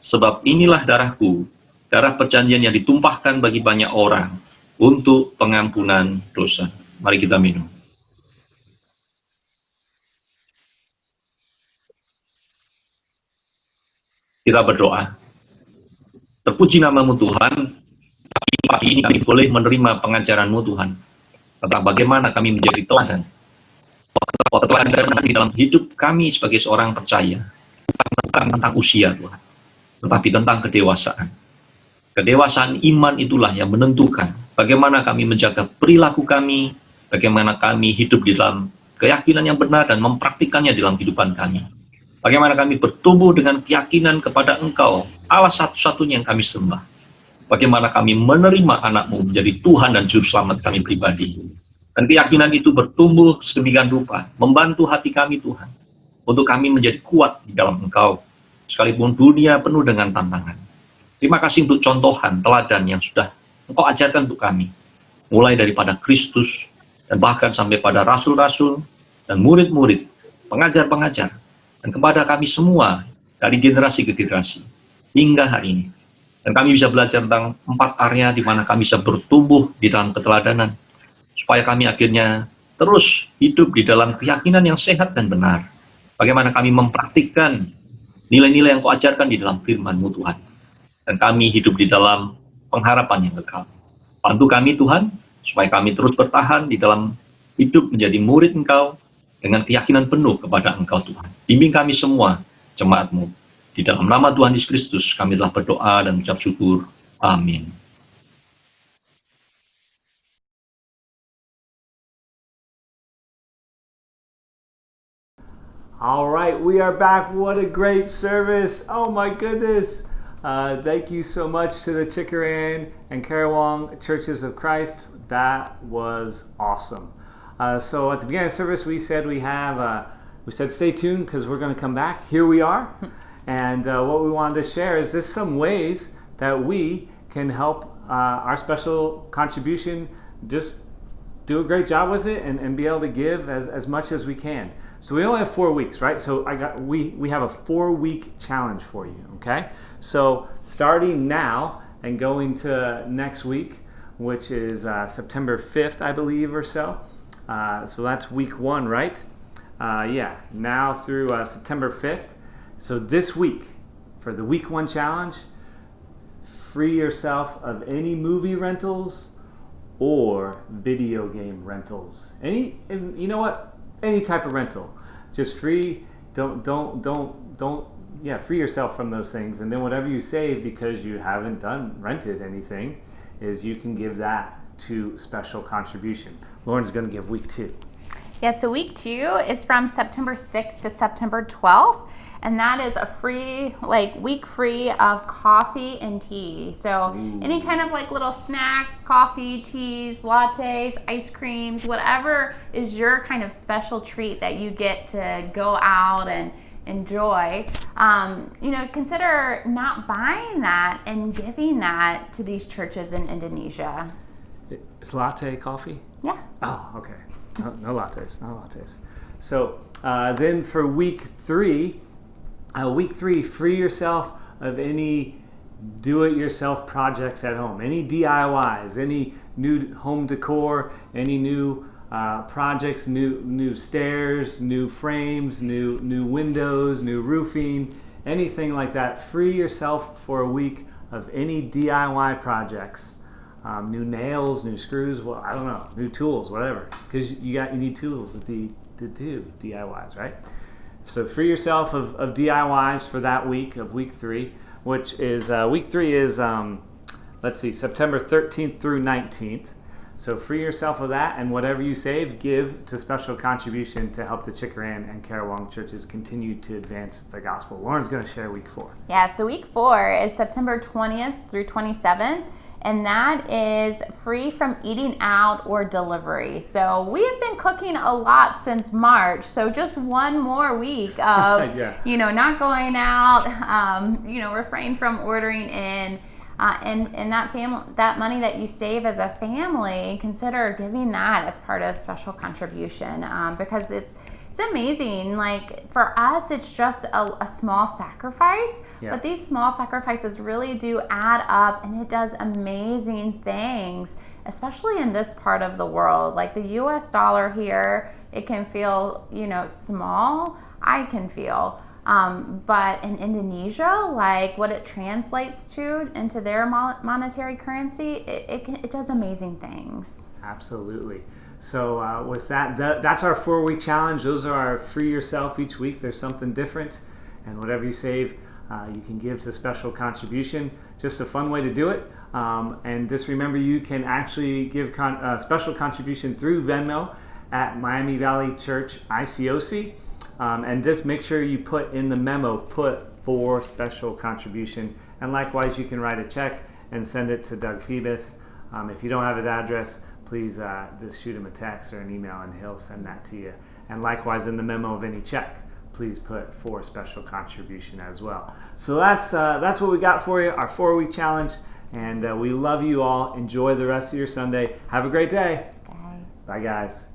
sebab inilah darahku, darah perjanjian yang ditumpahkan bagi banyak orang untuk pengampunan dosa. Mari kita minum. Kita berdoa. Terpuji namamu Tuhan, pagi ini kami boleh menerima pengajaran-Mu Tuhan, tentang bagaimana kami menjadi teladan. Teladan di dalam hidup kami sebagai seorang percaya, bukan tentang usia Tuhan, tetapi tentang kedewasaan. Kedewasaan iman itulah yang menentukan bagaimana kami menjaga perilaku kami, bagaimana kami hidup di dalam keyakinan yang benar dan mempraktikannya dalam kehidupan kami. Bagaimana kami bertumbuh dengan keyakinan kepada Engkau, Allah satu-satunya yang kami sembah. Bagaimana kami menerima anak-Mu menjadi Tuhan dan Juru Selamat kami pribadi. Dan keyakinan itu bertumbuh sedemikian rupa, membantu hati kami Tuhan, untuk kami menjadi kuat di dalam Engkau, sekalipun dunia penuh dengan tantangan. Terima kasih untuk contohan, teladan yang sudah Engkau ajarkan untuk kami, mulai daripada Kristus, dan bahkan sampai pada rasul-rasul, dan murid-murid, pengajar-pengajar, dan kepada kami semua, dari generasi ke generasi, hingga hari ini. Dan kami bisa belajar tentang 4 area di mana kami bisa bertumbuh di dalam keteladanan, supaya kami akhirnya terus hidup di dalam keyakinan yang sehat dan benar. Bagaimana kami mempraktikkan nilai-nilai yang Kau ajarkan di dalam firman-Mu Tuhan. Dan kami hidup di dalam pengharapan yang kekal. Bantu kami Tuhan, supaya kami terus bertahan di dalam hidup menjadi murid Engkau, dengan keyakinan penuh kepada Engkau Tuhan. Bimbing kami semua, jemaat-Mu. Di dalam nama Tuhan Yesus Kristus, kami telah berdoa dan mengucap syukur. Amin. All right, we are back. What a great service. Oh my goodness. Thank you so much to the Chikaran and Karawang Churches of Christ. That was awesome. So at the beginning of the service, we said stay tuned because we're going to come back. Here we are. And what we wanted to share is just some ways that we can help our special contribution, just do a great job with it and be able to give as much as we can. So we only have 4 weeks, right? So we have a 4-week challenge for you, okay? So starting now and going to next week, which is September 5th, I believe, or so. So that's week 1, right? Yeah, now through September 5th. So this week, for the week 1 challenge, free yourself of any movie rentals or video game rentals. You know what? Any type of rental. Just free. Don't free yourself from those things. And then whatever you save because you haven't rented anything, is you can give that to special contribution. Lauren's going to give week 2. Yeah, so week 2 is from September 6th to September 12th. And that is a week free of coffee and tea. So any kind of little snacks, coffee, teas, lattes, ice creams, whatever is your kind of special treat that you get to go out and enjoy. Consider not buying that and giving that to these churches in Indonesia. Is latte coffee? Yeah. Oh, okay. No lattes. So then for week 3, free yourself of any do-it-yourself projects at home, any DIYs, any new home decor, any new projects, new stairs, new frames, new windows, new roofing, anything like that. Free yourself for a week of any DIY projects, new nails, new screws, I don't know, new tools, whatever, because you need tools to do DIYs, right? So free yourself of DIYs for that week of week 3, which is week 3 is September 13th through 19th. So free yourself of that, and whatever you save, give to special contribution to help the Chickaran and Karawang churches continue to advance the gospel. Lauren's going to share week 4. Yeah, so week 4 is September 20th through 27th. And that is free from eating out or delivery. So we have been cooking a lot since March. So just one more week of, not going out, refrain from ordering in. And that money that you save as a family, consider giving that as part of special contribution, because it's amazing. For us, it's just a small sacrifice, but these small sacrifices really do add up, and it does amazing things, especially in this part of the world. The US dollar here, it can feel, small, I can feel. But in Indonesia, what it translates to into their monetary currency, it does amazing things. Absolutely. So with that's our 4-week challenge. Those are our free yourself each week. There's something different, and whatever you save, you can give to special contribution. Just a fun way to do it. And just remember, you can actually give special contribution through Venmo at Miami Valley Church ICOC. And just make sure you put in the memo, for special contribution. And likewise, you can write a check and send it to Doug Phoebus. If you don't have his address, please just shoot him a text or an email, and he'll send that to you. And likewise, in the memo of any check, please put for special contribution as well. So that's what we got for you, our 4-week challenge. And we love you all. Enjoy the rest of your Sunday. Have a great day. Bye. Bye, guys.